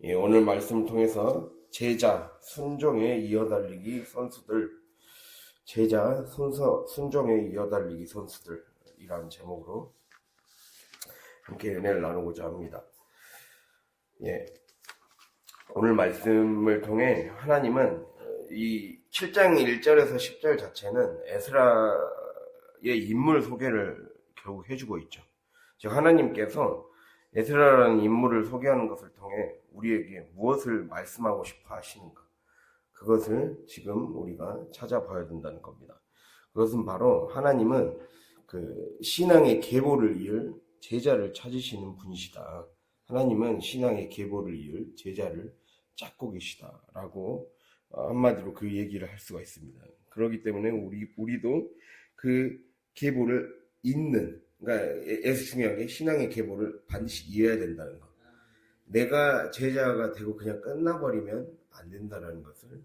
예, 오늘 말씀을 통해서 제자 순종에 이어달리기 선수들, 제자 순종에 이어달리기 선수들이라는 제목으로 함께 은혜를 나누고자 합니다. 예, 오늘 말씀을 통해 하나님은 이 7장 1절에서 10절 자체는 에스라의 인물 소개를 결국 해주고 있죠. 즉 하나님께서 에스라라는 인물을 소개하는 것을 통해 우리에게 무엇을 말씀하고 싶어 하시는가, 그것을 지금 우리가 찾아봐야 된다는 겁니다. 그것은 바로 하나님은 그 신앙의 계보를 이을 제자를 찾으시는 분이시다. 하나님은 신앙의 계보를 이을 제자를 찾고 계시다라고 한마디로 그 얘기를 할 수가 있습니다. 그렇기 때문에 우리도 그 계보를 잇는, 그러니까 중요한 게 신앙의 계보를 반드시 이어야 된다는 것. 내가 제자가 되고 그냥 끝나버리면 안 된다는 것을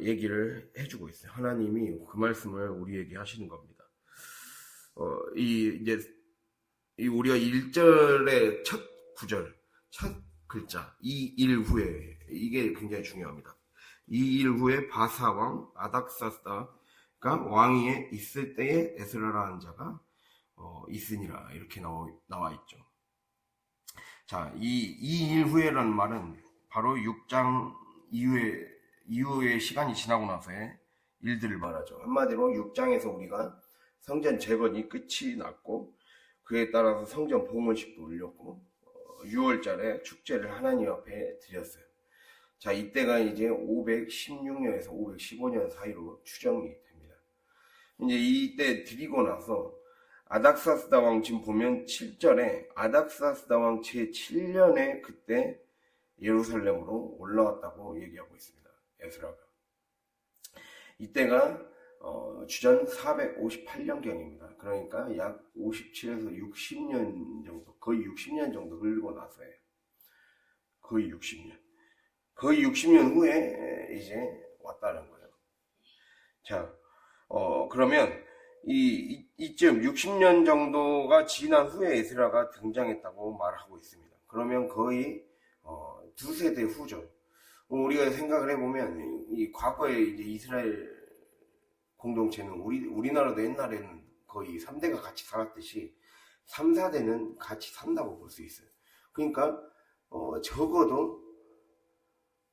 얘기를 해주고 있어요. 하나님이 그 말씀을 우리에게 하시는 겁니다. 이제 우리가 1절의 첫 구절, 첫 글자, 이 일 후에, 이게 굉장히 중요합니다. 이 일 후에 바사왕 아닥사스다가 왕위에 있을 때에 에스라라는 자가 있으니라, 이렇게 나와 있죠. 자, 이 일 후에라는 말은 바로 6장 이후의 시간이 지나고 나서의 일들을 말하죠. 한마디로 6장에서 우리가 성전 재건이 끝이 났고, 그에 따라서 성전 봉헌식도 올렸고, 6월달에 축제를 하나님 앞에 드렸어요. 자, 이때가 이제 516년에서 515년 사이로 추정이 됩니다. 이제 이때 드리고 나서 아닥사스다 왕, 지금 보면 7절에 아닥사스다 왕 제7년에 그때 예루살렘으로 올라왔다고 얘기하고 있습니다. 에스라가. 이때가 주전 458년경입니다. 그러니까 약 57에서 60년 정도, 거의 60년 정도 흘리고 나서예요. 거의 60년. 거의 60년 후에 이제 왔다는 거예요. 자, 그러면 이쯤 60년 정도가 지난 후에 에스라가 등장했다고 말하고 있습니다. 그러면 거의 두 세대 후죠. 우리가 생각을 해보면 이 과거에 이제 이스라엘 공동체는 우리나라도 옛날에는 거의 3대가 같이 살았듯이 3, 4대는 같이 산다고 볼 수 있어요. 그러니까 적어도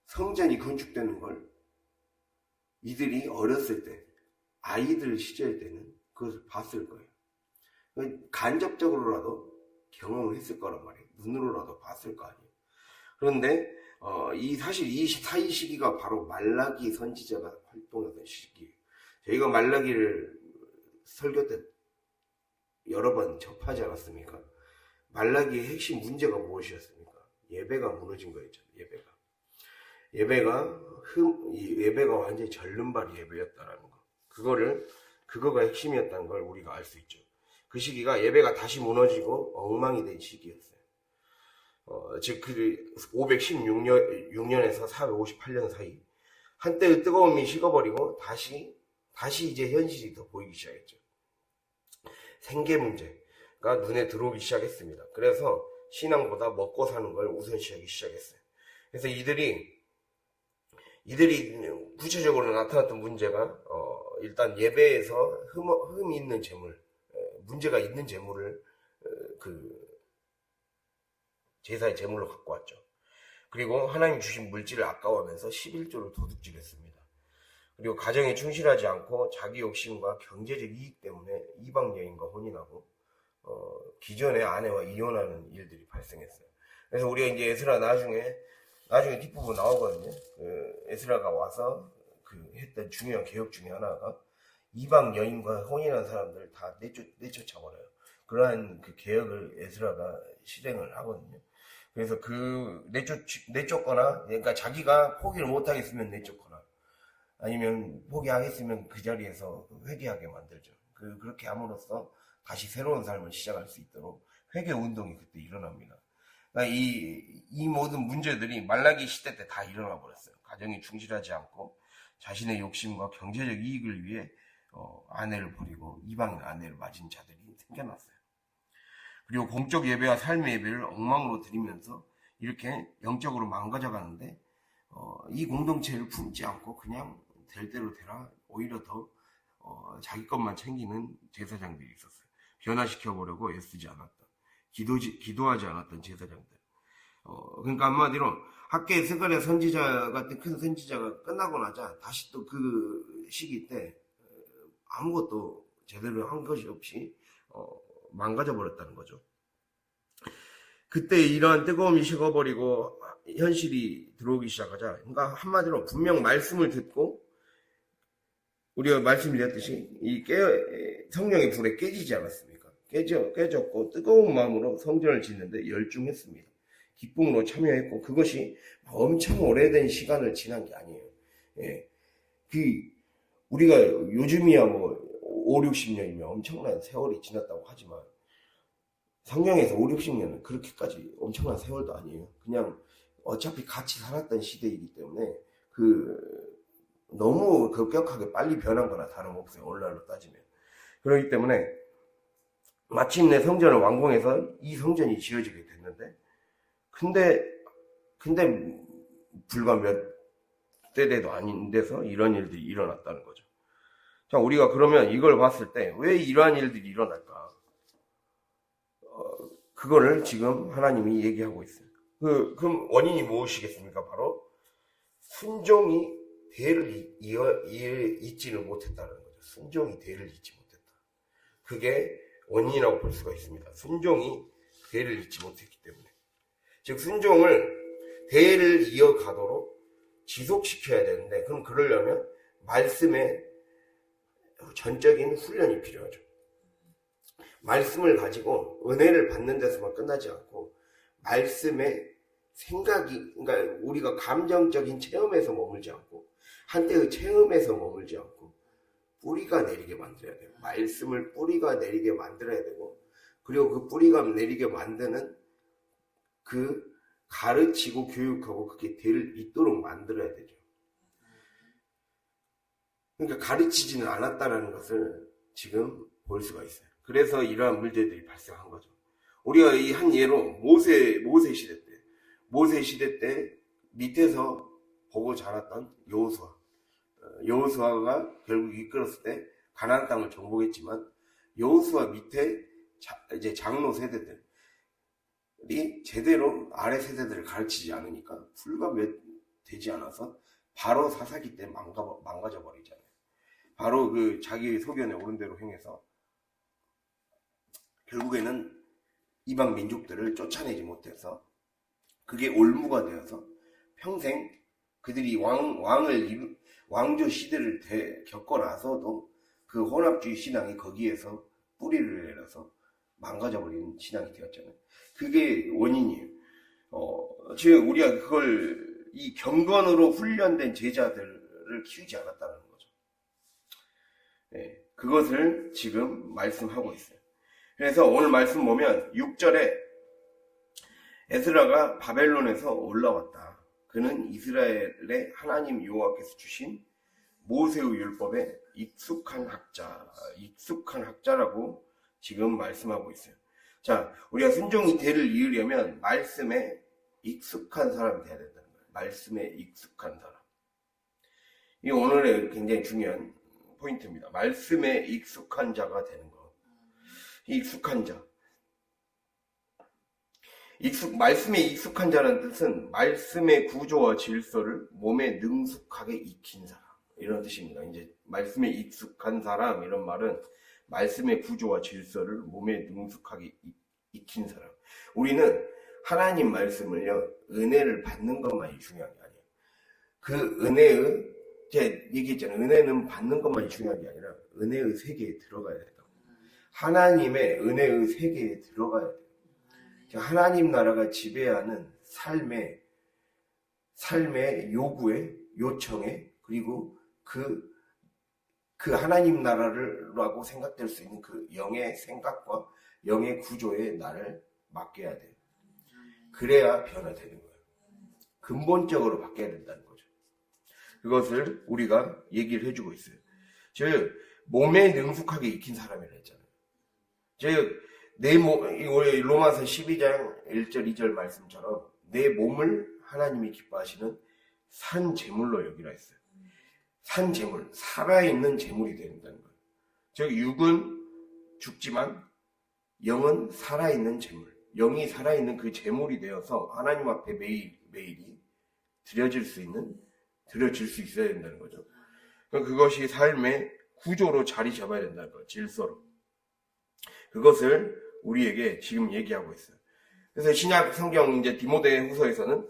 성전이 건축되는 걸 이들이 어렸을 때, 아이들 시절 때는 그것을 봤을 거예요. 간접적으로라도 경험을 했을 거란 말이에요. 눈으로라도 봤을 거 아니에요. 그런데 사실 이 시기가 바로 말라기 선지자가 활동하던 시기예요. 저희가 말라기를 설교 때 여러 번 접하지 않았습니까? 말라기의 핵심 문제가 무엇이었습니까? 예배가 무너진 거였죠. 예배가 완전히 절름발 예배였다라는 거. 그거가 핵심이었다는 걸 우리가 알 수 있죠. 그 시기가 예배가 다시 무너지고 엉망이 된 시기였어요. 즉, 516년에서 458년 사이, 한때의 뜨거움이 식어버리고, 다시 이제 현실이 더 보이기 시작했죠. 생계 문제가 눈에 들어오기 시작했습니다. 그래서 신앙보다 먹고 사는 걸 우선시하기 시작했어요. 그래서 이들이 구체적으로 나타났던 문제가 일단 예배에서 흠이 있는 재물, 문제가 있는 재물을 제사의 제물로 갖고 왔죠. 그리고 하나님 주신 물질을 아까워하면서 11조를 도둑질했습니다. 그리고 가정에 충실하지 않고 자기 욕심과 경제적 이익 때문에 이방 여인과 혼인하고 기존의 아내와 이혼하는 일들이 발생했어요. 그래서 우리가 이제 에스라 나중에 뒷부분 나오거든요. 에스라가 와서 했던 중요한 개혁 중에 하나가 이방 여인과 혼인한 사람들을 다 내쫓아버려요. 그러한 그 개혁을 에스라가 실행을 하거든요. 그래서 내쫓거나, 그러니까 자기가 포기를 못하겠으면 내쫓거나, 아니면 포기하겠으면 그 자리에서 회개하게 만들죠. 그렇게 함으로써 다시 새로운 삶을 시작할 수 있도록 회개 운동이 그때 일어납니다. 그러니까 이 모든 문제들이 말라기 시대 때 다 일어나 버렸어요. 가정이 충실하지 않고 자신의 욕심과 경제적 이익을 위해 아내를 버리고 이방인 아내를 맞은 자들이 생겨났어요. 그리고 공적 예배와 삶의 예배를 엉망으로 드리면서 이렇게 영적으로 망가져 가는데 이 공동체를 품지 않고 그냥 될 대로 되라, 오히려 더 자기 것만 챙기는 제사장들이 있었어요. 변화시켜보려고 애쓰지 않았던, 기도하지 않았던 제사장들. 그러니까 한마디로 학계의 스가랴 선지자 같은 큰 선지자가 끝나고 나자 다시 또 그 시기 때 아무것도 제대로 한 것이 없이 망가져 버렸다는 거죠. 그때 이러한 뜨거움이 식어버리고 현실이 들어오기 시작하자, 그러니까 한마디로 분명 말씀을 듣고 우리가 말씀드렸듯이 성령의 불에 깨지지 않았습니까? 깨졌고 뜨거운 마음으로 성전을 짓는데 열중했습니다. 기쁨으로 참여했고, 그것이 엄청 오래된 시간을 지난 게 아니에요. 예. 우리가 요즘이야 뭐 5, 60년이면 엄청난 세월이 지났다고 하지만 성경에서 5, 60년은 그렇게까지 엄청난 세월도 아니에요. 그냥 어차피 같이 살았던 시대이기 때문에 너무 급격하게 빨리 변한 거나 다름없어요. 오늘날로 따지면. 그렇기 때문에 마침내 성전을 완공해서 이 성전이 지어지게 됐는데, 근데 불과 몇 세대도 아닌 데서 이런 일들이 일어났다는 거죠. 자, 우리가 그러면 이걸 봤을 때 왜 이러한 일들이 일어날까? 그거를 지금 하나님이 얘기하고 있어요. 그럼 원인이 무엇이겠습니까? 바로 순종이 대를 잇지를 못했다는 거죠. 순종이 대를 잇지 못했다. 그게 원인이라고 볼 수가 있습니다. 순종이 대를 잇지 못했기 때문에. 즉 순종을 대를 이어가도록 지속시켜야 되는데, 그럼 그러려면 말씀에 전적인 훈련이 필요하죠. 말씀을 가지고 은혜를 받는 데서만 끝나지 않고 말씀의 생각이, 그러니까 우리가 감정적인 체험에서 머물지 않고 한때의 체험에서 머물지 않고 뿌리가 내리게 만들어야 돼요. 말씀을 뿌리가 내리게 만들어야 되고, 그리고 그 뿌리가 내리게 만드는 가르치고 교육하고 그게 대를 잇도록 만들어야 되죠. 그러니까 가르치지는 않았다는 것을 지금 볼 수가 있어요. 그래서 이러한 문제들이 발생한 거죠. 우리가 이 한 예로 모세 시대 때 밑에서 보고 자랐던 여호수아가 결국 이끌었을 때 가나안 땅을 정복했지만, 여호수아 밑에 이제 장로 세대들이 제대로 아래 세대들을 가르치지 않으니까 불과 몇 되지 않아서 바로 사사기 때 망가져 버리잖아요. 바로 자기 소견에 옳은 대로 행해서 결국에는 이방 민족들을 쫓아내지 못해서 그게 올무가 되어서 평생 그들이 왕조 시대를 겪고 나서도 그 혼합주의 신앙이 거기에서 뿌리를 내려서 망가져버리는 신앙이 되었잖아요. 그게 원인이에요. 즉 우리가 이 경건으로 훈련된 제자들을 키우지 않았다는 거죠. 네, 그것을 지금 말씀하고 있어요. 그래서 오늘 말씀 보면 6절에 에스라가 바벨론에서 올라왔다. 그는 이스라엘의 하나님 여호와께서 주신 모세의 율법에 익숙한 학자라고 지금 말씀하고 있어요. 자, 우리가 순종이 대를 이으려면 말씀에 익숙한 사람이 돼야 된다는 거예요. 말씀에 익숙한 사람. 이 오늘의 굉장히 중요한 포인트입니다. 말씀에 익숙한 자가 되는 것. 익숙한 자. 말씀에 익숙한 자라는 뜻은 말씀의 구조와 질서를 몸에 능숙하게 익힌 사람, 이런 뜻입니다. 이제 말씀에 익숙한 사람, 이런 말은 말씀의 구조와 질서를 몸에 능숙하게 익힌 사람. 우리는 하나님 말씀을요, 은혜를 받는 것만이 중요한 게 아니에요. 제가 얘기했잖아요. 은혜는 받는 것만이 중요한 게 아니라 은혜의 세계에 들어가야 된다고. 하나님의 은혜의 세계에 들어가야 돼요. 하나님 나라가 지배하는 삶의 요구에, 요청에, 그리고 그 하나님 나라라고 생각될 수 있는 그 영의 생각과 영의 구조에 나를 맡겨야 돼요. 그래야 변화되는 거예요. 근본적으로 바뀌어야 된다는 거죠. 그것을 우리가 얘기를 해주고 있어요. 즉 몸에 능숙하게 익힌 사람이라 했잖아요. 즉 로마서 12장 1절 2절 말씀처럼 내 몸을 하나님이 기뻐하시는 산 제물로 여기라 했어요. 산 제물, 살아있는 제물이 된다는 거예요. 즉 육은 죽지만 영은 살아있는 제물, 영이 살아있는 그 제물이 되어서 하나님 앞에 매일이 드려질 수 있어야 된다는 거죠. 그것이 삶의 구조로 자리 잡아야 된다는 거예요. 질서로. 그것을 우리에게 지금 얘기하고 있어요. 그래서 신약 성경 이제 디모데 후서에서는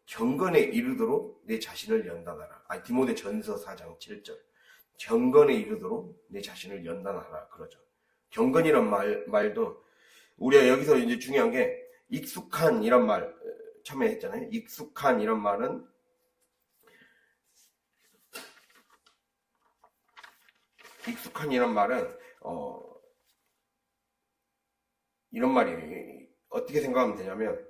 경건에 이르도록 내 자신을 연단하라. 디모데 전서 4장 7절. 경건에 이르도록 내 자신을 연단하라. 그러죠. 경건이란 말도 우리가 여기서 이제 중요한 게 익숙한이란 말 처음에 했잖아요. 익숙한이란 말은 이런 말이에요. 어떻게 생각하면 되냐면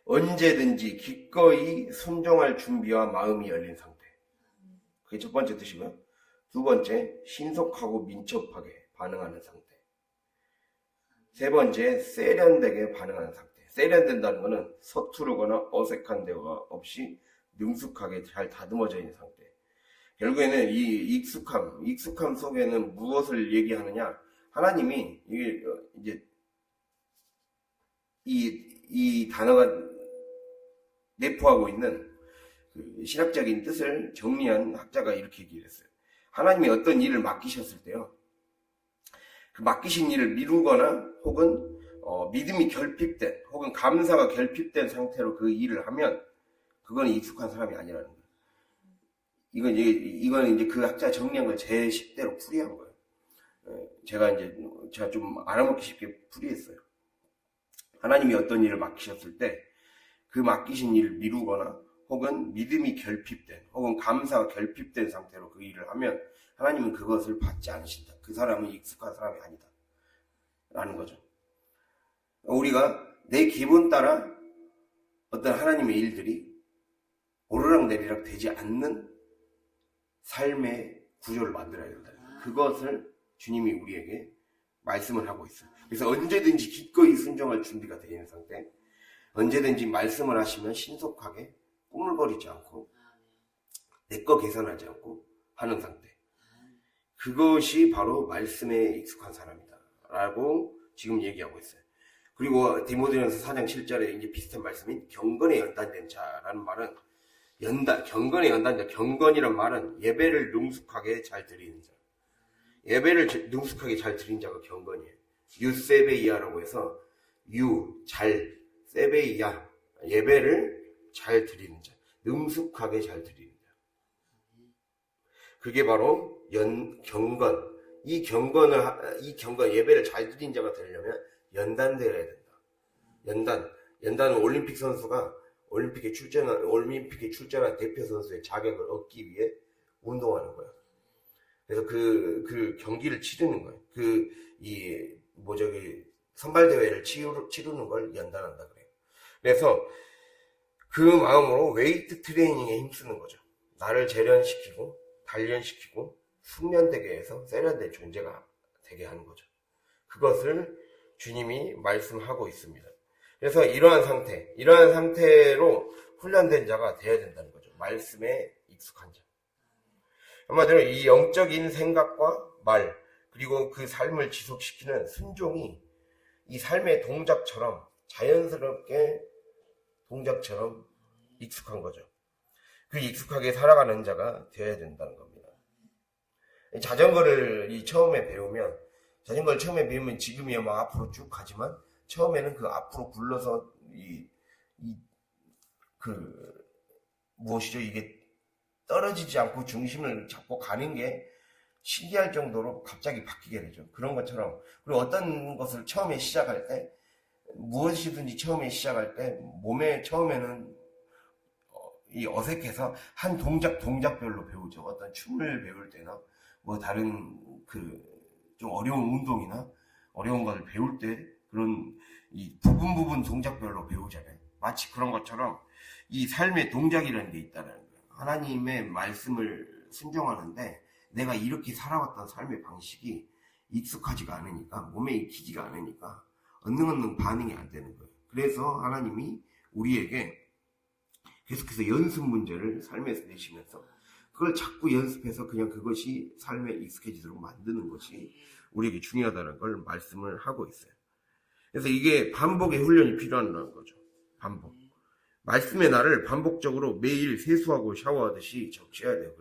언제든지 기꺼이 순종할 준비와 마음이 열린 상태. 그게 첫 번째 뜻이고요. 두 번째, 신속하고 민첩하게 반응하는 상태. 세 번째, 세련되게 반응하는 상태. 세련된다는 것은 서투르거나 어색한 대화 없이 능숙하게 잘 다듬어져 있는 상태. 결국에는 이 익숙함 속에는 무엇을 얘기하느냐? 하나님이 이제 이 단어가 내포하고 있는 그 신학적인 뜻을 정리한 학자가 이렇게 얘기를 했어요. 하나님이 어떤 일을 맡기셨을 때요, 그 맡기신 일을 미루거나 혹은 믿음이 결핍된 혹은 감사가 결핍된 상태로 그 일을 하면 그건 익숙한 사람이 아니라는 거예요. 이건 이제 그 학자 정리한 걸 제 10대로 풀이한 거예요. 제가 좀 알아먹기 쉽게 풀이했어요. 하나님이 어떤 일을 맡기셨을 때 그 맡기신 일을 미루거나 혹은 믿음이 결핍된 혹은 감사가 결핍된 상태로 그 일을 하면 하나님은 그것을 받지 않으신다. 그 사람은 익숙한 사람이 아니다 라는 거죠. 우리가 내 기분 따라 어떤 하나님의 일들이 오르락내리락 되지 않는 삶의 구조를 만들어야 된다. 그것을 주님이 우리에게 말씀을 하고 있어요. 그래서 언제든지 기꺼이 순종할 준비가 되어 있는 상태, 언제든지 말씀을 하시면 신속하게 꾸물거리지 않고 내 거 계산하지 않고 하는 상태. 그것이 바로 말씀에 익숙한 사람이다 라고 지금 얘기하고 있어요. 그리고 디모데전서 4장 7절에 이제 비슷한 말씀인 경건에 연단된 자라는 말은 경건에 연단된 자. 경건이란 말은 예배를 능숙하게 잘 드리는 자. 예배를 능숙하게 잘 드리는 자가 경건이에요. 유세베이아라고 해서 세베이아, 예배를 잘 드리는 자, 능숙하게 잘 드리는 자. 그게 바로 경건. 이 경건 예배를 잘 드린 자가 되려면 연단되어야 된다. 연단은 올림픽 선수가 올림픽에 출전한 대표 선수의 자격을 얻기 위해 운동하는 거예요. 그래서 그 경기를 치르는 거예요. 선발대회를 치르는 걸 연단한다 그래요. 그래서 그 마음으로 웨이트 트레이닝에 힘쓰는 거죠. 나를 재련시키고, 단련시키고, 숙련되게 해서 세련된 존재가 되게 하는 거죠. 그것을 주님이 말씀하고 있습니다. 그래서 이러한 상태로 훈련된 자가 되어야 된다는 거죠. 말씀에 익숙한 자. 한마디로 이 영적인 생각과 말, 그리고 그 삶을 지속시키는 순종이 이 삶의 동작처럼 자연스럽게 동작처럼 익숙한 거죠. 그 익숙하게 살아가는 자가 되어야 된다는 겁니다. 자전거를 처음에 배우면 지금이야 막 앞으로 쭉 가지만 처음에는 그 앞으로 굴러서 이게 떨어지지 않고 중심을 잡고 가는 게 신기할 정도로 갑자기 바뀌게 되죠. 그런 것처럼. 그리고 어떤 것을 처음에 시작할 때, 무엇이든지 처음에 시작할 때, 몸에 처음에는 어색해서 한 동작별로 배우죠. 어떤 춤을 배울 때나, 다른 좀 어려운 운동이나 어려운 것을 배울 때 그런 이 부분 동작별로 배우잖아요. 마치 그런 것처럼 이 삶의 동작이라는 게 있다는 거예요. 하나님의 말씀을 순종하는데 내가 이렇게 살아왔던 삶의 방식이 익숙하지가 않으니까, 몸에 익히지가 않으니까 언능 반응이 안 되는 거예요. 그래서 하나님이 우리에게 계속해서 연습 문제를 삶에서 내시면서 그걸 자꾸 연습해서 그냥 그것이 삶에 익숙해지도록 만드는 것이 우리에게 중요하다는 걸 말씀을 하고 있어요. 그래서 이게 반복의 훈련이 필요하다는 거죠. 반복. 말씀의 날을 반복적으로 매일 세수하고 샤워하듯이 적셔야 돼요.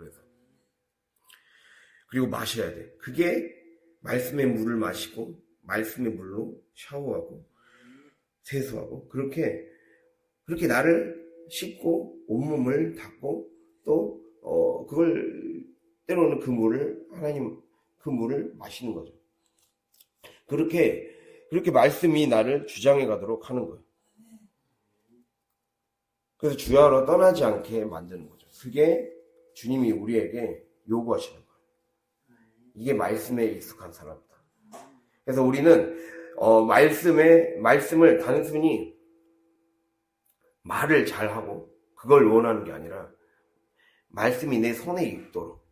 그리고 마셔야 돼. 그게 말씀의 물을 마시고 말씀의 물로 샤워하고 세수하고 그렇게 나를 씻고 온몸을 닦고 또 그걸 때로는 그 물을 마시는 거죠. 그렇게 말씀이 나를 주장해 가도록 하는 거예요. 그래서 주야로 떠나지 않게 만드는 거죠. 그게 주님이 우리에게 요구하시는 거예요. 이게 말씀에 익숙한 사람이다. 그래서 우리는 말씀을 단순히 말을 잘하고 그걸 원하는 게 아니라 말씀이 내 손에 익도록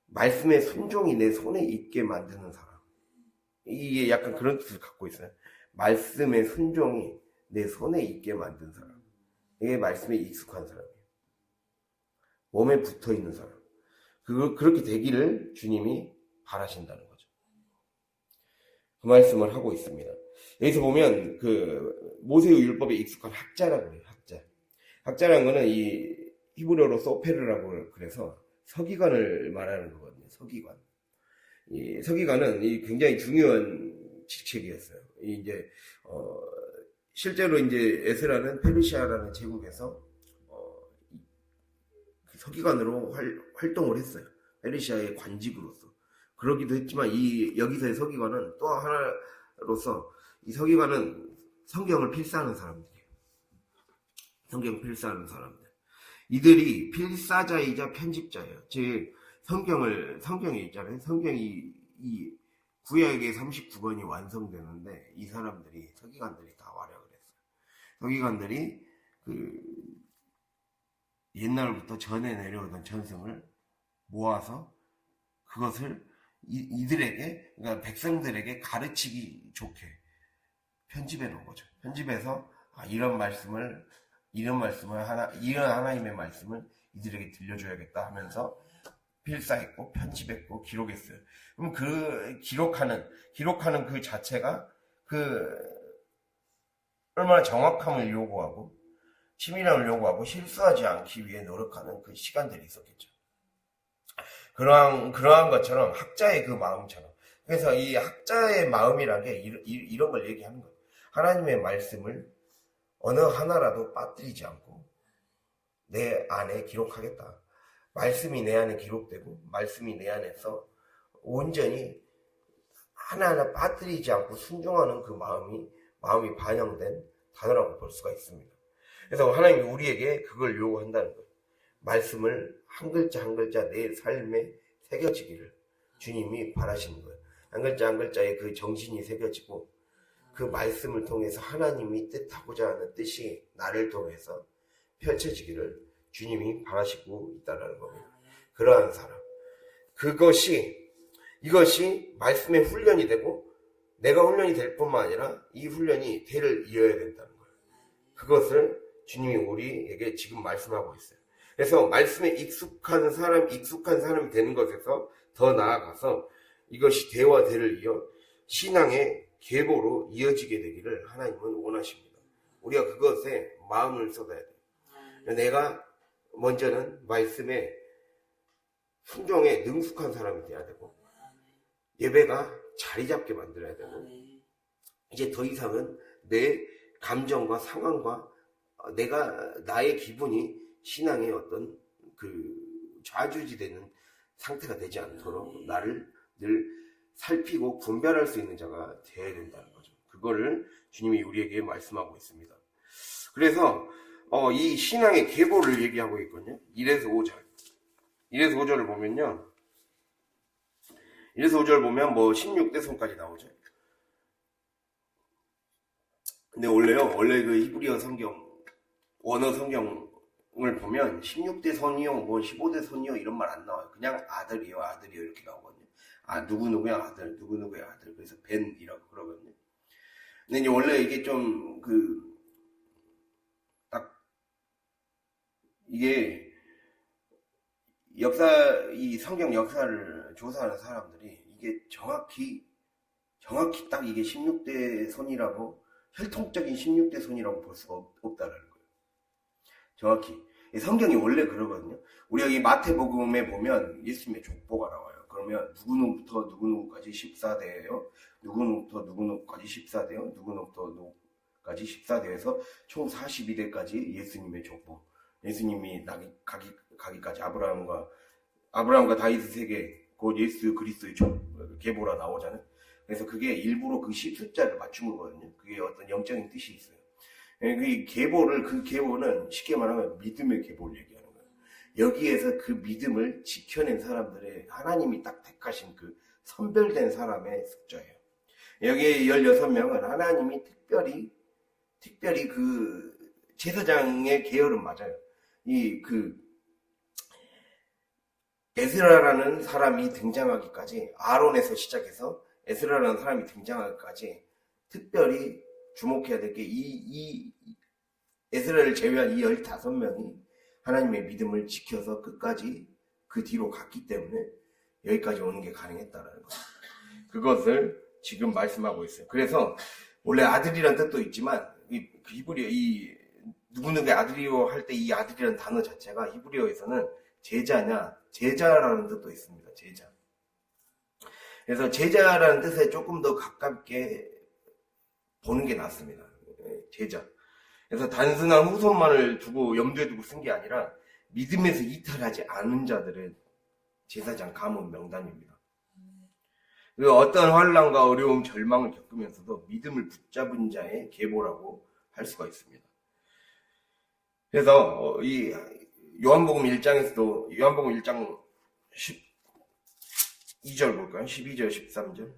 말씀의 순종이 내 손에 익게 만드는 사람. 이게 약간 그런 뜻을 갖고 있어요. 말씀의 순종이 내 손에 익게 만든 사람. 이게 말씀에 익숙한 사람이에요. 몸에 붙어 있는 사람. 그렇게 되기를 주님이 바라신다는 거죠. 그 말씀을 하고 있습니다. 여기서 보면 그 모세의 율법에 익숙한 학자라고 해요. 학자라는 거는 이 히브리어로 소페르라고 그래서 서기관을 말하는 거거든요. 서기관. 이 서기관은 이 굉장히 중요한 직책이었어요. 이제 실제로 이제 에스라는 페르시아라는 제국에서 서기관으로 활동을 했어요. 페르시아의 관직으로서. 그러기도 했지만 여기서의 서기관은 또 하나로서 이 서기관은 성경을 필사하는 사람들이에요. 성경 필사하는 사람들. 이들이 필사자이자 편집자예요. 즉 성경에 있잖아요. 성경이 이 구약의 39권이 완성되는데 이 사람들이 서기관들이 다 활약을 했어요. 서기관들이 옛날부터 전해 내려오던 전승을 모아서 그것을 이들에게, 그러니까 백성들에게 가르치기 좋게 편집해 놓은 거죠. 편집해서 이런 하나님의 말씀을 이들에게 들려줘야겠다 하면서 필사했고 편집했고 기록했어요. 그럼 그 기록하는 그 자체가 얼마나 정확함을 요구하고 치밀함을 요구하고 실수하지 않기 위해 노력하는 그 시간들이 있었겠죠. 그러한 것처럼 학자의 그 마음처럼. 그래서 이 학자의 마음이라는 게 이런 걸 얘기하는 거예요. 하나님의 말씀을 어느 하나라도 빠뜨리지 않고 내 안에 기록하겠다. 말씀이 내 안에 기록되고 말씀이 내 안에서 온전히 하나하나 빠뜨리지 않고 순종하는 그 마음이 반영된 단어라고 볼 수가 있습니다. 그래서 하나님이 우리에게 그걸 요구한다는 거예요. 말씀을 한 글자 한 글자 내 삶에 새겨지기를 주님이 바라시는 거예요. 한 글자 한 글자에 그 정신이 새겨지고 그 말씀을 통해서 하나님이 뜻하고자 하는 뜻이 나를 통해서 펼쳐지기를 주님이 바라시고 있다는 겁니다. 그러한 사람. 이것이 말씀의 훈련이 되고 내가 훈련이 될 뿐만 아니라 이 훈련이 대를 이어야 된다는 거예요. 그것을 주님이 우리에게 지금 말씀하고 있어요. 그래서 말씀에 익숙한 사람이 되는 것에서 더 나아가서 이것이 대와 대를 이어 신앙의 계보로 이어지게 되기를 하나님은 원하십니다. 우리가 그것에 마음을 쏟아야 돼요. 내가 먼저는 말씀에 순종에 능숙한 사람이 돼야 되고 예배가 자리 잡게 만들어야 되고 이제 더 이상은 내 감정과 상황과 나의 기분이 신앙의 어떤 좌지우지되는 상태가 되지 않도록 나를 늘 살피고 분별할 수 있는 자가 되어야 된다는 거죠. 그거를 주님이 우리에게 말씀하고 있습니다. 그래서 이 신앙의 계보를 얘기하고 있거든요. 1에서 5절. 1에서 5절을 보면요. 1에서 5절 보면 16대 손까지 나오죠. 근데 원래 그 히브리어 원어 성경을 보면 16대 손이요, 15대 손이요 이런 말 안 나와요. 그냥 아들이요 이렇게 나오거든요. 누구누구의 아들, 누구누구의 아들. 그래서 벤이라고 그러거든요. 근데 이제 원래 이게 좀 이게 이 성경 역사를 조사하는 사람들이 이게 정확히 딱 이게 16대 손이라고, 혈통적인 16대 손이라고 볼 수가 없다라는 거예요. 정확히. 성경이 원래 그러거든요. 우리가 이 마태복음에 보면 예수님의 족보가 나와요. 그러면 누구누구부터 누구누구까지 14대예요. 누구누구부터 누구누구까지 14대요. 누구누구부터 누구까지 14대에서 총 42대까지 예수님의 족보. 예수님이 가기까지 아브라함과 다윗의 세계, 곧 예수 그리스도의 계보라 나오잖아요. 그래서 그게 일부러 그 10숫자를 맞춘 거거든요. 그게 어떤 영적인 뜻이 있어요. 그 계보는 쉽게 말하면 믿음의 계보를 얘기하는 거예요. 여기에서 그 믿음을 지켜낸 사람들의 하나님이 딱 택하신 그 선별된 사람의 숫자예요. 여기에 16명은 하나님이 특별히 그 제사장의 계열은 맞아요. 에스라라는 사람이 등장하기까지, 아론에서 시작해서 에스라라는 사람이 등장하기까지 특별히 주목해야 될 게 이 에스라를 제외한 이 15명이 하나님의 믿음을 지켜서 끝까지 그 뒤로 갔기 때문에 여기까지 오는 게 가능했다라는 거예요. 그것을 지금 말씀하고 있어요. 그래서 원래 아들이란 뜻도 있지만 히브리어 누구누구의 아들이요 할 때 이 아들이라는 단어 자체가 히브리어에서는 제자라는 뜻도 있습니다. 제자. 그래서 제자라는 뜻에 조금 더 가깝게 보는 게 낫습니다. 제자. 그래서 단순한 후손만을 염두에 두고 쓴 게 아니라 믿음에서 이탈하지 않은 자들의 제사장 가문 명단입니다. 그리고 어떤 환난과 어려움, 절망을 겪으면서도 믿음을 붙잡은 자의 계보라고 할 수가 있습니다. 그래서 이 요한복음 1장에서도 요한복음 1장 12절 볼까요? 12절, 13절.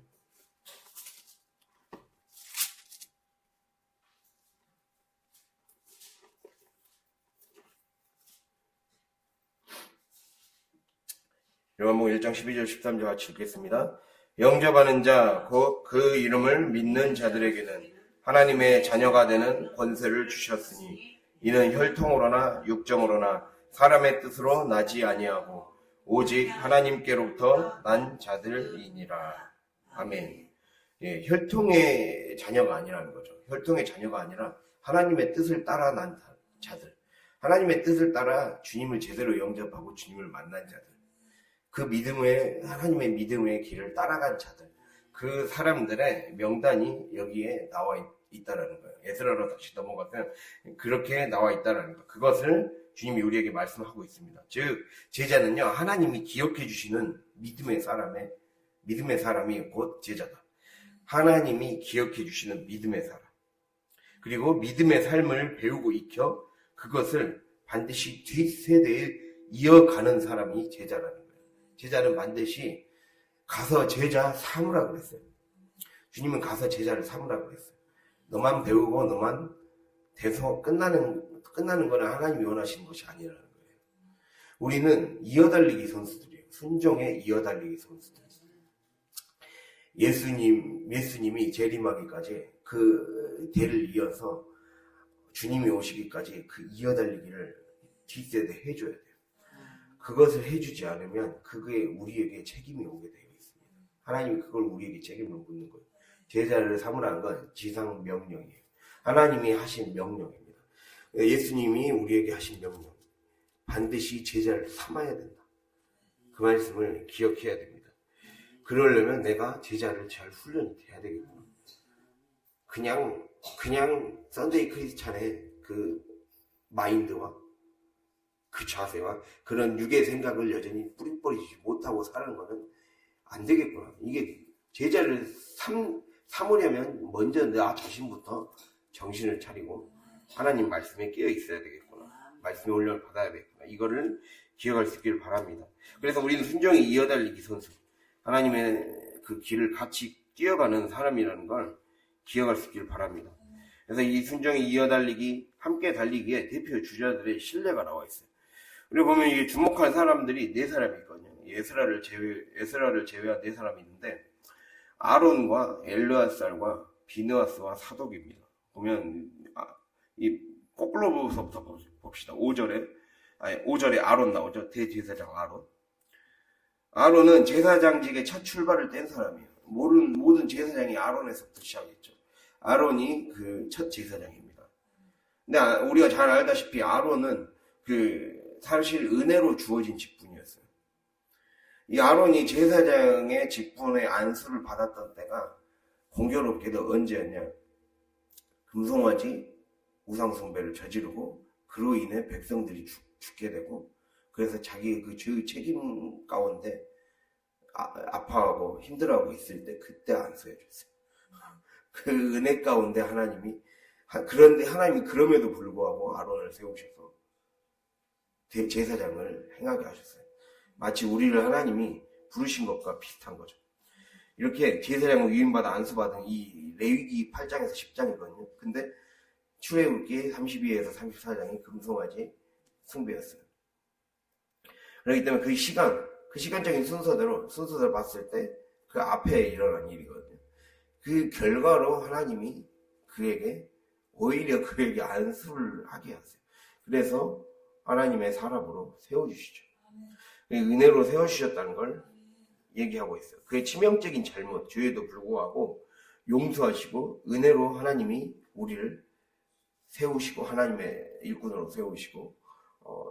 요한복음 1장 12절, 13절 같이 읽겠습니다. 영접하는 자, 곧 그 이름을 믿는 자들에게는 하나님의 자녀가 되는 권세를 주셨으니 이는 혈통으로나 육정으로나 사람의 뜻으로 나지 아니하고 오직 하나님께로부터 난 자들이니라. 아멘. 예, 혈통의 자녀가 아니라는 거죠. 혈통의 자녀가 아니라 하나님의 뜻을 따라 난 자들. 하나님의 뜻을 따라 주님을 제대로 영접하고 주님을 만난 자들. 하나님의 믿음의 길을 따라간 자들. 그 사람들의 명단이 여기에 나와 있다라는 거예요. 에스라로 다시 넘어가면 그렇게 나와 있다라는 거. 그것을 주님이 우리에게 말씀하고 있습니다. 즉 제자는요, 하나님이 기억해 주시는 믿음의 사람이 곧 제자다. 하나님이 기억해 주시는 믿음의 사람. 그리고 믿음의 삶을 배우고 익혀 그것을 반드시 뒷세대에 이어가는 사람이 제자라는 거예요. 제자는 반드시 가서 제자 삼으라 그랬어요. 주님은 가서 제자를 삼으라 그랬어요. 너만 배우고 너만 돼서 끝나는 거는 하나님이 원하시는 것이 아니라는 거예요. 우리는 이어달리기 선수들이에요. 순종의 이어달리기 선수들. 예수님이 재림하기까지 그 대를 이어서 주님이 오시기까지 그 이어달리기를 뒷세대 해줘야 돼요. 그것을 해주지 않으면 그게 우리에게 책임이 오게 되어 있습니다. 하나님이 그걸 우리에게 책임을 묻는 거예요. 제자를 삼으라는 건 지상 명령이에요. 하나님이 하신 명령입니다. 예수님이 우리에게 하신 명령. 반드시 제자를 삼아야 된다. 그 말씀을 기억해야 됩니다. 그러려면 내가 제자를 잘 훈련이 돼야 되겠구나. 그냥 썬데이 크리스찬의 그 마인드와 그 자세와 그런 육의 생각을 여전히 뿌리 버리지 못하고 사는 거는 안 되겠구나. 이게 제자를 삼으려면 먼저 나 자신부터 정신을 차리고 하나님 말씀에 끼어 있어야 되겠구나. 말씀의 훈련을 받아야 되겠구나. 이거를 기억할 수 있기를 바랍니다. 그래서 우리는 순종의 이어달리기 선수, 하나님의 그 길을 같이 뛰어가는 사람이라는 걸 기억할 수 있기를 바랍니다. 그래서 이 순종의 이어달리기, 함께 달리기에 대표 주자들의 신뢰가 나와 있어요. 그리고 보면 이게 주목할 사람들이 4사람이 있거든요. 에스라를 제외한 4사람이 있는데, 아론과 엘르아살과 비느하스와 사독입니다. 보면 이 거꾸로서부터 봅시다. 5절에 아니 5절에 아론 나오죠. 대제사장 아론. 아론은 제사장직의 첫 출발을 뗀 사람이에요. 모든 제사장이 아론에서부터 시작했죠. 아론이 그 첫 제사장입니다. 근데 우리가 잘 알다시피 아론은 사실 은혜로 주어진 직분이었어요. 이 아론이 제사장의 직분의 안수를 받았던 때가 공교롭게도 언제였냐? 금송아지 우상숭배를 저지르고 그로 인해 백성들이 죽게 되고, 그래서 자기 그 죄의 책임 가운데 아파하고 힘들어하고 있을 때 그때 안수해줬어요. 그 은혜 가운데 그런데 하나님이 그럼에도 불구하고 아론을 세우셔서 제사장을 행하게 하셨어요. 마치 우리를 하나님이 부르신 것과 비슷한 거죠. 이렇게 제사장을 위임받아 안수받은 이 레위기 8장에서 10장이거든요. 근데 출애굽기 32에서 34장이 금송아지 숭배였어요. 그렇기 때문에 그 시간적인 순서대로 봤을 때 그 앞에 일어난 일이거든요. 그 결과로 하나님이 오히려 그에게 안수를 하게 하세요. 그래서 하나님의 사람으로 세워주시죠. 은혜로 세워주셨다는 걸 얘기하고 있어요. 그의 치명적인 잘못, 죄에도 불구하고 용서하시고 은혜로 하나님이 우리를 세우시고 하나님의 일꾼으로 세우시고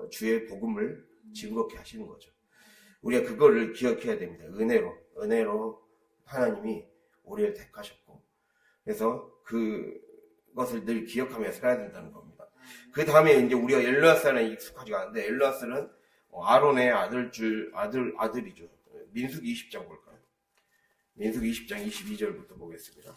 주의 복음을 즐겁게 하시는 거죠. 우리가 그거를 기억해야 됩니다. 은혜로 하나님이 우리를 택하셨고, 그래서 그것을 늘 기억하며 살아야 된다는 겁니다. 그 다음에 이제 우리가 엘르아살은 익숙하지가 않은데, 엘르아살은 아론의 아들이죠. 민수기 20장 볼까요? 민수기 20장 22절부터 보겠습니다.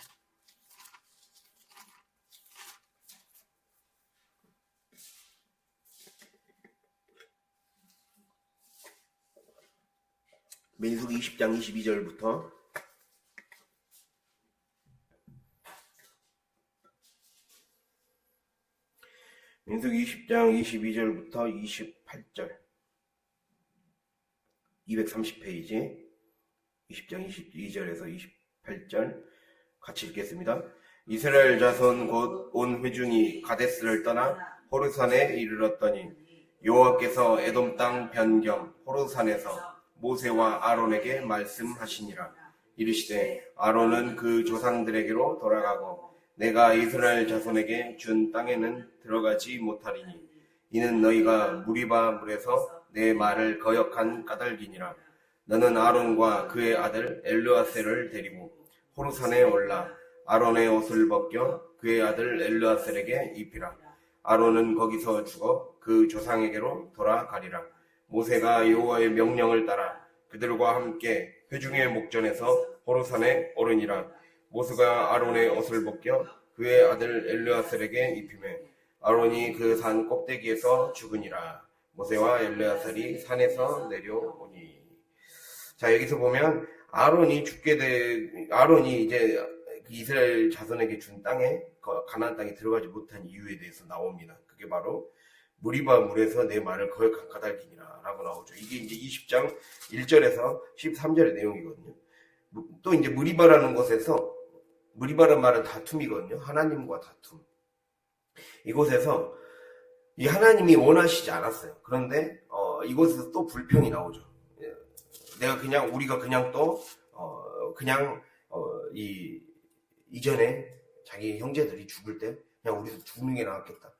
민수기 20장 22절부터 민수기 20장 22절부터 28절 230페이지 20장 22절에서 28절 같이 읽겠습니다. 이스라엘 자손 곧 온 회중이 가데스를 떠나 호르산에 이르렀더니 여호와께서 에돔 땅 변경 호르산에서 모세와 아론에게 말씀하시니라. 이르시되 아론은 그 조상들에게로 돌아가고 내가 이스라엘 자손에게 준 땅에는 들어가지 못하리니 이는 너희가 무리바 물에서 내 말을 거역한 까닭이니라. 너는 아론과 그의 아들 엘르아셀을 데리고 호르산에 올라 아론의 옷을 벗겨 그의 아들 엘르아셀에게 입히라. 아론은 거기서 죽어 그 조상에게로 돌아가리라. 모세가 여호와의 명령을 따라 그들과 함께 회중의 목전에서 호르산에 오르니라. 모세가 아론의 옷을 벗겨 그의 아들 엘르아셀에게 입히매 아론이 그 산 꼭대기에서 죽으니라. 모세와 엘르아셀이 산에서 내려오니. 자, 여기서 보면 아론이 이제 이스라엘 자손에게 준 땅에, 가나안 땅에 들어가지 못한 이유에 대해서 나옵니다. 그게 바로 무리바 물에서 내 말을 거역한 까닭이니라 라고 나오죠. 이게 이제 20장 1절에서 13절의 내용이거든요. 또 이제 무리바라는 말은 다툼이거든요. 하나님과 다툼. 이곳에서 이 하나님이 원하시지 않았어요. 그런데 이곳에서 또 불평이 나오죠. 우리가 그냥 또 이전에 자기 형제들이 죽을 때 그냥 우리도 죽는 게 나았겠다.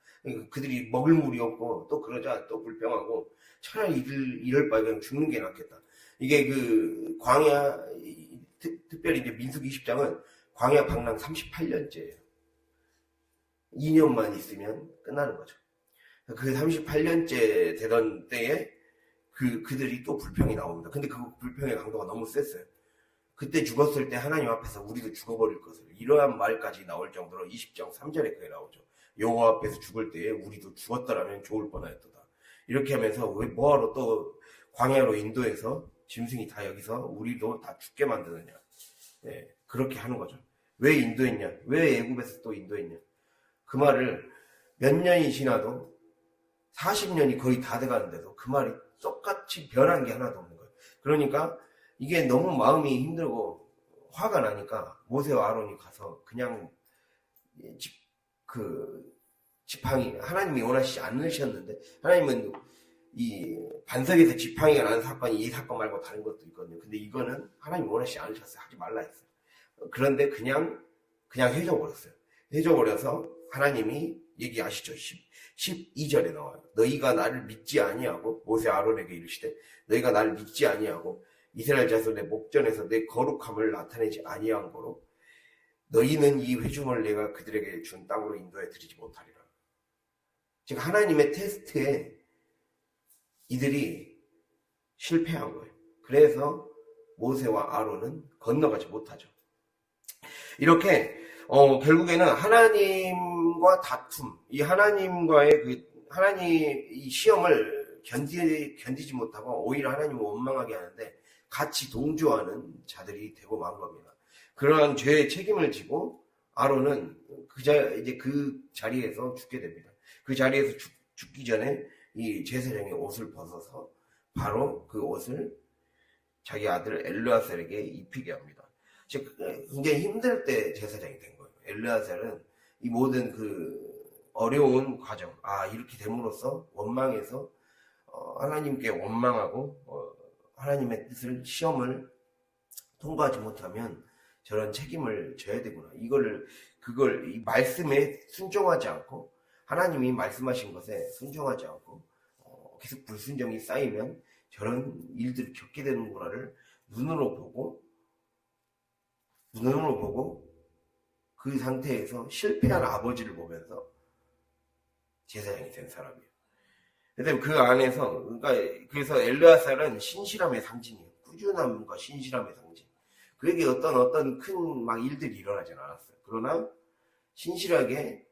그들이 먹을 물이 없고 또 그러자 또 불평하고 차라리 이럴 바에 그냥 죽는 게 낫겠다. 이게 그 광야, 특별히 이제 민수기 20장은 광야 방랑 38년째예요. 2년만 있으면 끝나는 거죠. 그 38년째 되던 때에 그들이 또 불평이 나옵니다. 근데 그 불평의 강도가 너무 셌어요. 그때 죽었을 때 하나님 앞에서 우리도 죽어버릴 것을, 이러한 말까지 나올 정도로 20장 3절에 그게 나오죠. 여호와 앞에서 죽을 때에 우리도 죽었더라면 좋을 뻔하였도다. 이렇게 하면서 왜 뭐하러 또 광야로 인도해서 짐승이 다 여기서 우리도 다 죽게 만드느냐. 네, 그렇게 하는 거죠. 왜 인도했냐? 왜 애굽에서 또 인도했냐? 그 말을 몇 년이 지나도 40년이 거의 다 돼가는데도 그 말이 똑같이 변한 게 하나도 없는 거예요. 그러니까 이게 너무 마음이 힘들고 화가 나니까 모세와 아론이 가서 그냥 지팡이, 하나님이 원하시지 않으셨는데, 하나님은 이 반석에서 지팡이가 나는 사건이 이 사건 말고 다른 것도 있거든요. 근데 이거는 하나님 원하시지 않으셨어요. 하지 말라 했어요. 그런데 그냥 해줘버렸어요. 해줘버려서 하나님이 얘기하시죠. 12절에 나와요. 너희가 나를 믿지 아니하고, 모세 아론에게 이르시되 너희가 나를 믿지 아니하고 이스라엘 자손의 목전에서 내 거룩함을 나타내지 아니한 거로 너희는 이 회중을 내가 그들에게 준 땅으로 인도해 드리지 못하리라. 즉 하나님의 테스트에 이들이 실패한 거예요. 그래서 모세와 아론은 건너가지 못하죠. 이렇게 결국에는 하나님과 다툼, 이 하나님과의 하나님 이 시험을 견디지 못하고 오히려 하나님을 원망하게 하는데 같이 동조하는 자들이 되고 만 겁니다. 그러한 죄의 책임을 지고 아론은 이제 그 자리에서 죽게 됩니다. 그 자리에서 죽기 전에 이 제사장의 옷을 벗어서 바로 그 옷을 자기 아들 엘르아살에게 입히게 합니다. 즉 굉장히 힘들 때 제사장이 된 거예요. 엘르아살은 이 모든 그 어려운 과정, 이렇게 됨으로써 원망해서 하나님께 원망하고 하나님의 뜻을 시험을 통과하지 못하면 저런 책임을 져야 되구나. 그걸 이 말씀에 순종하지 않고 하나님이 말씀하신 것에 순종하지 않고 계속 불순종이 쌓이면 저런 일들을 겪게 되는구나를 눈으로 보고 그 상태에서 실패한 아버지를 보면서 제사장이 된 사람이에요. 그 안에서 그래서 엘르아살은 신실함의 상징이에요. 꾸준함과 신실함의 상징. 그에게 어떤 큰 막 일들이 일어나진 않았어요. 그러나 신실하게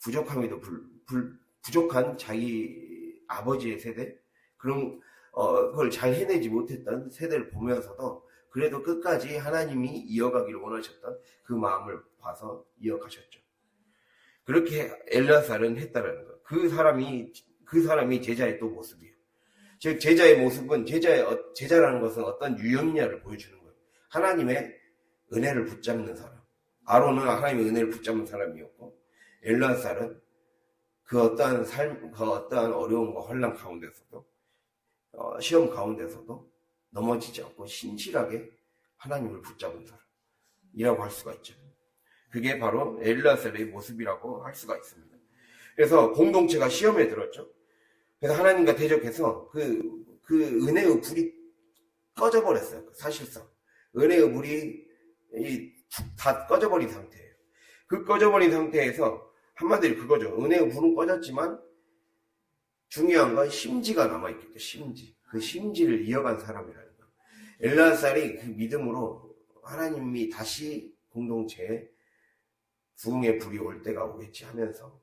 부족함에도 부족한 자기 아버지의 세대, 그런 그걸 잘 해내지 못했던 세대를 보면서도 그래도 끝까지 하나님이 이어가기를 원하셨던 그 마음을 봐서 이어가셨죠. 그렇게 엘르아살은 했다라는 거예요. 그 사람이 제자의 또 모습이에요. 즉 제자의 모습은 제자라는 것은 어떤 유형냐를 보여주는 거예요. 하나님의 은혜를 붙잡는 사람. 아론은 하나님의 은혜를 붙잡는 사람이었고, 엘르아살은 그 어떠한 어려움과 혼란 가운데서도 시험 가운데서도 넘어지지 않고 신실하게 하나님을 붙잡은 사람이라고 할 수가 있죠. 그게 바로 엘르아살의 모습이라고 할 수가 있습니다. 그래서 공동체가 시험에 들었죠. 그래서 하나님과 대적해서 그 은혜의 불이 꺼져버렸어요. 사실상 은혜의 불이 다 꺼져버린 상태예요. 그 꺼져버린 상태에서 한마디로 그거죠. 은혜의 불은 꺼졌지만 중요한 건 심지가 남아있겠죠. 심지. 그 심지를 이어간 사람이라는 거. 엘르아살이 그 믿음으로 하나님이 다시 공동체에 부흥의 불이 올 때가 오겠지 하면서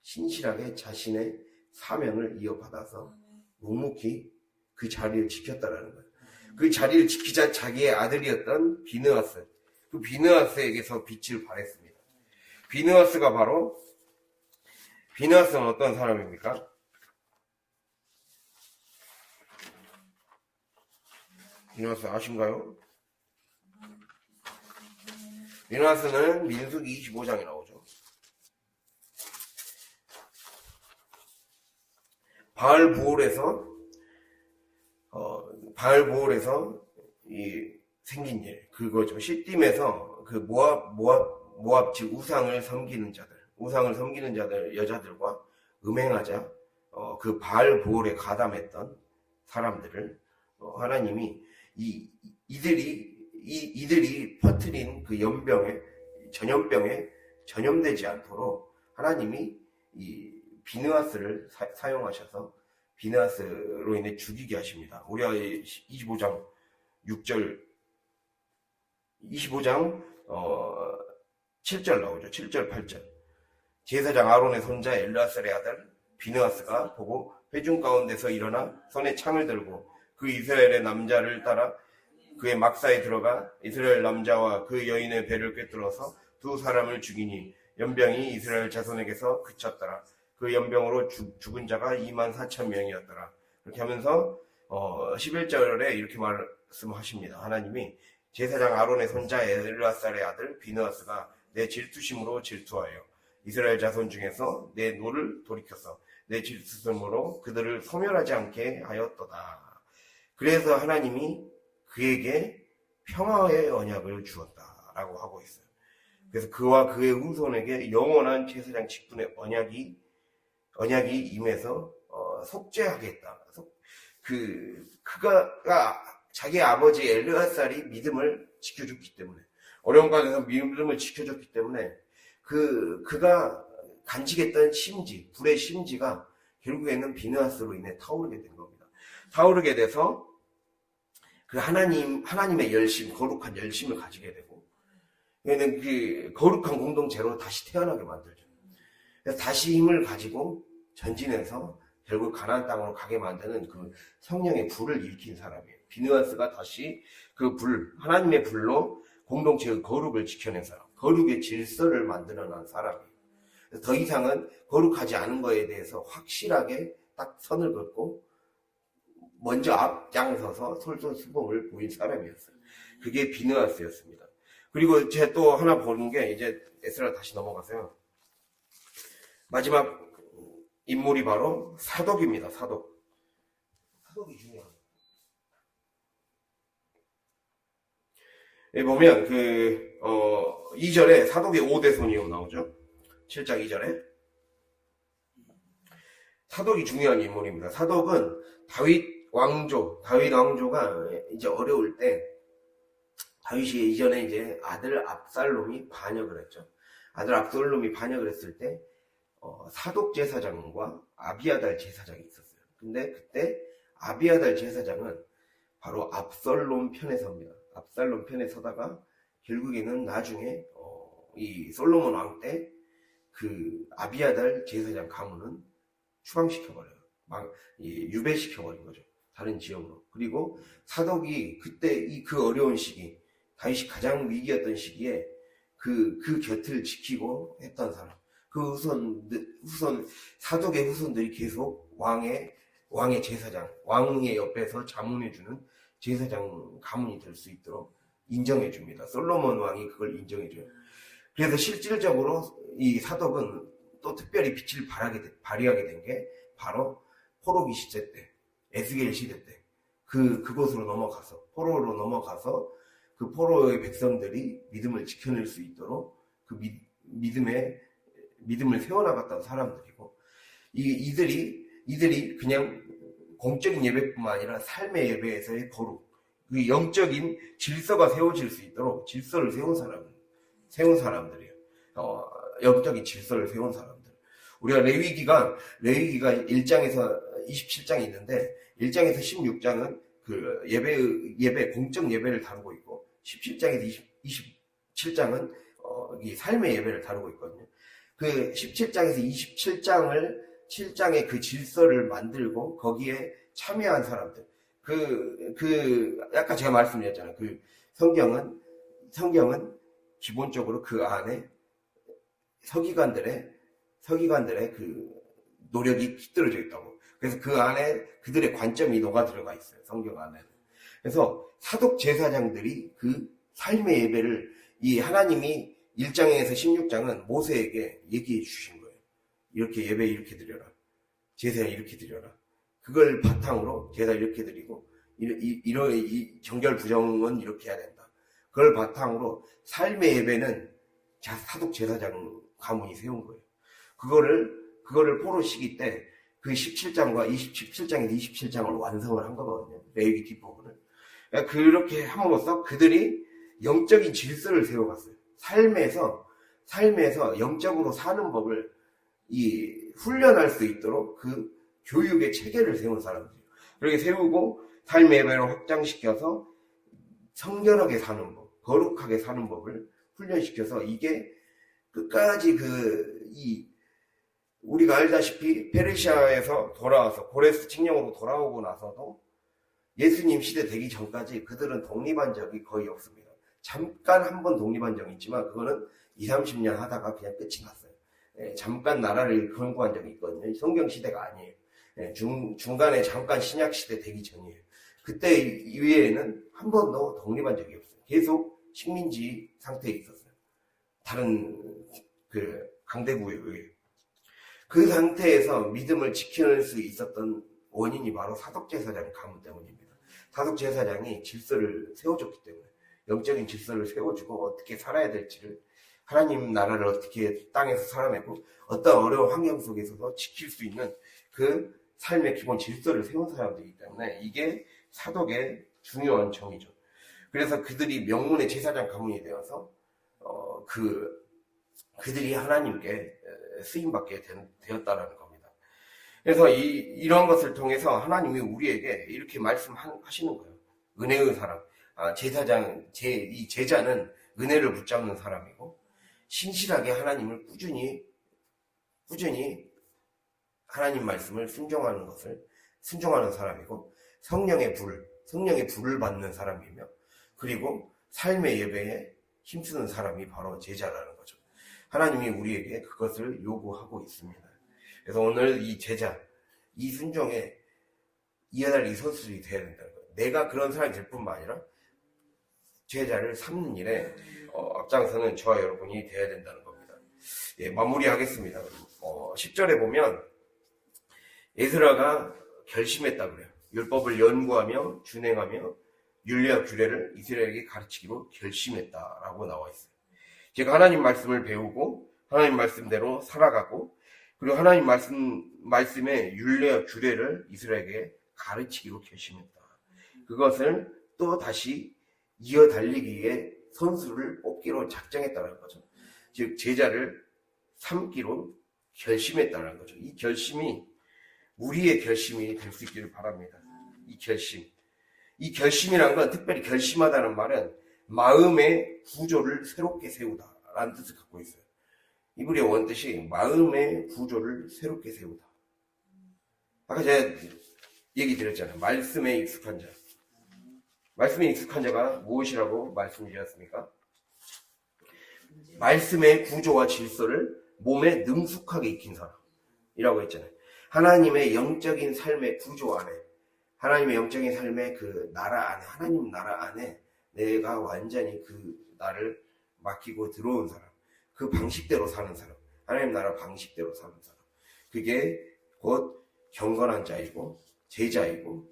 신실하게 자신의 사명을 이어받아서 묵묵히 그 자리를 지켰다라는 거예요. 그 자리를 지키자 자기의 아들이었던 비느하스, 그 비느하스에게서 빛을 발했습니다. 비느하스는 어떤 사람입니까? 비느하스 아신가요? 비느하스는 민수기 25장에 나오죠. 바알보올에서 생긴 일, 그거죠. 시딤에서 그 모압 즉 우상을 섬기는 자들 여자들과 음행하자 그 바알보올에 가담했던 사람들을 하나님이 이들이 퍼뜨린 그 전염병에 전염되지 않도록 하나님이 이 비느하스를 사용하셔서 비느하스로 인해 죽이게 하십니다. 우리가 25장 7절 나오죠. 7절 8절. 제사장 아론의 손자 엘르아살의 아들 비느하스가 보고 회중 가운데서 일어나 손에 창을 들고 그 이스라엘의 남자를 따라 그의 막사에 들어가 이스라엘 남자와 그 여인의 배를 꿰뚫어서 두 사람을 죽이니 연병이 이스라엘 자손에게서 그쳤더라. 그 연병으로 죽은 자가 24,000명이었더라. 그렇게 하면서 11절에 이렇게 말씀하십니다. 하나님이 제사장 아론의 손자 엘르아살의 아들 비느하스가 내 질투심으로 질투하여 이스라엘 자손 중에서 내 노를 돌이켜서 내 질투심으로 그들을 소멸하지 않게 하였도다. 그래서 하나님이 그에게 평화의 언약을 주었다라고 하고 있어요. 그래서 그와 그의 후손에게 영원한 제사장 직분의 언약이 임해서 속죄하겠다. 그가 자기 아버지 엘르아살이 믿음을 지켜줬기 때문에, 어려운 가운데서 믿음을 지켜줬기 때문에 그가 간직했던 심지, 불의 심지가 결국에는 비느하스로 인해 타오르게 된 겁니다. 타오르게 돼서 그 하나님의 열심, 거룩한 열심을 가지게 되고, 얘는 그 거룩한 공동체로 다시 태어나게 만들죠. 그래서 다시 힘을 가지고 전진해서 결국 가나안 땅으로 가게 만드는 그 성령의 불을 일으킨 사람이에요. 비느하스가 다시 그 불, 하나님의 불로 공동체의 거룩을 지켜낸 사람, 거룩의 질서를 만들어낸 사람이에요. 더 이상은 거룩하지 않은 거에 대해서 확실하게 딱 선을 긋고 먼저 앞장서서 솔선수범을 보인 사람이었어요. 그게 비느하스였습니다. 그리고 제가 또 하나 보는 게, 이제 에스라 다시 넘어가세요. 마지막 인물이 바로 사독입니다. 사독이 중요합니다. 여기 보면 2절에 사독의 5대 손이요 나오죠. 7장 2절에 사독이 중요한 인물입니다. 사독은 다윗 왕조가 이제 어려울 때, 다윗이 이전에 이제 아들 압살롬이 반역을 했죠. 아들 압살롬이 반역을 했을 때 사독 제사장과 아비아달 제사장이 있었어요. 근데 그때 아비아달 제사장은 바로 압살롬 편에 섭니다. 압살롬 편에 서다가 결국에는 나중에 이 솔로몬 왕 때 그 아비아달 제사장 가문은 추방시켜버려요. 유배시켜버린 거죠. 다른 지역으로. 그리고 사독이 그때 그 어려운 시기, 다윗이 가장 위기였던 시기에 그 곁을 지키고 했던 사람. 그 사독의 후손들이 계속 왕의 제사장, 왕의 옆에서 자문해주는 제사장 가문이 될 수 있도록 인정해줍니다. 솔로몬 왕이 그걸 인정해줘요. 그래서 실질적으로 이 사독은 또 특별히 빛을 발휘하게 된 게 바로 포로기 시대 때, 에스겔 시대 때, 그곳으로 넘어가서, 포로로 넘어가서 그 포로의 백성들이 믿음을 지켜낼 수 있도록 그 믿음을 세워나갔던 사람들이고, 이들이 그냥 공적인 예배뿐만 아니라 삶의 예배에서의 거룩, 그 영적인 질서가 세워질 수 있도록 질서를 세운 사람들이에요. 영적인 질서를 세운 사람들. 우리가 레위기가 1장에서 27장이 있는데, 1장에서 16장은 그 예배, 공적 예배를 다루고 있고, 17장에서 27장은 이 삶의 예배를 다루고 있거든요. 그 17장에서 7장의 그 질서를 만들고 거기에 참여한 사람들. 아까 제가 말씀드렸잖아요. 그 성경은 기본적으로 그 안에 서기관들의 그 노력이 깃들어져 있다고. 그래서 그 안에 그들의 관점이 녹아 들어가 있어요. 성경 안에는. 그래서 사독 제사장들이 그 삶의 예배를, 이 하나님이 1장에서 16장은 모세에게 얘기해 주신 거예요. 이렇게 예배 이렇게 드려라. 제사 이렇게 드려라. 그걸 바탕으로 제사 이렇게 드리고, 이 정결 부정은 이렇게 해야 된다. 그걸 바탕으로 삶의 예배는 사독 제사장 가문이 세운 거예요. 그거를 포로 시기 때 그 17장과 17장에서 27장을 완성을 한 거거든요. 레위기 뒷부분을. 그렇게 함으로써 그들이 영적인 질서를 세워갔어요. 삶에서 영적으로 사는 법을 훈련할 수 있도록 그 교육의 체계를 세운 사람들이에요. 그렇게 세우고 삶의 예배를 확장시켜서 성결하게 사는 법, 거룩하게 사는 법을 훈련시켜서, 이게 끝까지 우리가 알다시피 페르시아에서 돌아와서 고레스 칙령으로 돌아오고 나서도 예수님 시대 되기 전까지 그들은 독립한 적이 거의 없습니다. 잠깐 한 번 독립한 적이 있지만 그거는 20-30년 하다가 그냥 끝이 났어요. 잠깐 나라를 건국한 적이 있거든요. 성경 시대가 아니에요. 중간에 잠깐 신약 시대 되기 전이에요. 그때 이외에는 한 번도 독립한 적이 없어요. 계속 식민지 상태에 있었어요. 다른 강대국에 의해. 그 상태에서 믿음을 지킬 수 있었던 원인이 바로 사독제사장 가문 때문입니다. 사독제사장이 질서를 세워줬기 때문에, 영적인 질서를 세워주고 어떻게 살아야 될지를, 하나님 나라를 어떻게 땅에서 살아내고 어떤 어려운 환경 속에서도 지킬 수 있는 그 삶의 기본 질서를 세운 사람들이기 때문에 이게 사독의 중요한 점이죠. 그래서 그들이 명문의 제사장 가문이 되어서 그들이 하나님께 쓰임받게 되었다라는 겁니다. 그래서 이런 것을 통해서 하나님이 우리에게 이렇게 말씀하시는 거예요. 은혜의 사람, 제사장, 이 제자는 은혜를 붙잡는 사람이고, 신실하게 하나님을 꾸준히 하나님 말씀을 순종하는 사람이고, 성령의 불을 받는 사람이며, 그리고 삶의 예배에 힘쓰는 사람이 바로 제자라는 거죠. 하나님이 우리에게 그것을 요구하고 있습니다. 그래서 오늘 이 제자, 이 순종에 이어날 이 선수들이 되어야 된다는 거예요. 내가 그런 사람이 될 뿐만 아니라 제자를 삼는 일에 앞장서는 저와 여러분이 되어야 된다는 겁니다. 예, 마무리하겠습니다. 10절에 보면 에스라가 결심했다 그래요. 율법을 연구하며 준행하며 율례와 규례를 이스라엘에게 가르치기로 결심했다라고 나와 있어요. 제가 하나님 말씀을 배우고 하나님 말씀대로 살아가고, 그리고 하나님 말씀의 율례와 규례를 이스라엘에게 가르치기로 결심했다. 그것을 또 다시 이어 달리기 위해 선수를 뽑기로 작정했다는 거죠. 즉 제자를 삼기로 결심했다는 거죠. 이 결심이 우리의 결심이 될 수 있기를 바랍니다. 이 결심이란 건, 특별히 결심하다는 말은 마음의 구조를 새롭게 세우다라는 뜻을 갖고 있어요. 이브리어 원뜻이 마음의 구조를 새롭게 세우다. 아까 제가 얘기 드렸잖아요. 말씀에 익숙한 자. 말씀에 익숙한 자가 무엇이라고 말씀드렸습니까? 말씀의 구조와 질서를 몸에 능숙하게 익힌 사람이라고 했잖아요. 하나님의 영적인 삶의 구조 안에, 하나님의 영적인 삶의 그 나라 안에, 하나님 나라 안에 내가 완전히 그 나를 맡기고 들어온 사람, 그 방식대로 사는 사람, 하나님 나라 방식대로 사는 사람, 그게 곧 경건한 자이고 제자이고,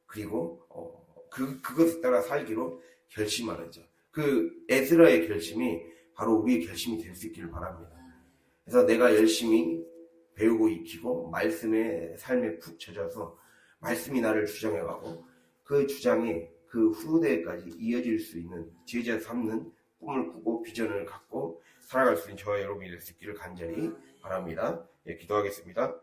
그리고 그것에 따라 살기로 결심하는 자. 그 에스라의 결심이 바로 우리의 결심이 될 수 있기를 바랍니다. 그래서 내가 열심히 배우고 익히고 말씀의 삶에 푹 젖어서 말씀이 나를 주장해가고, 그 주장이 그 후대까지 이어질 수 있는 제자 삼는 꿈을 꾸고 비전을 갖고 살아갈 수 있는 저와 여러분이 될 수 있기를 간절히 바랍니다. 예, 기도하겠습니다.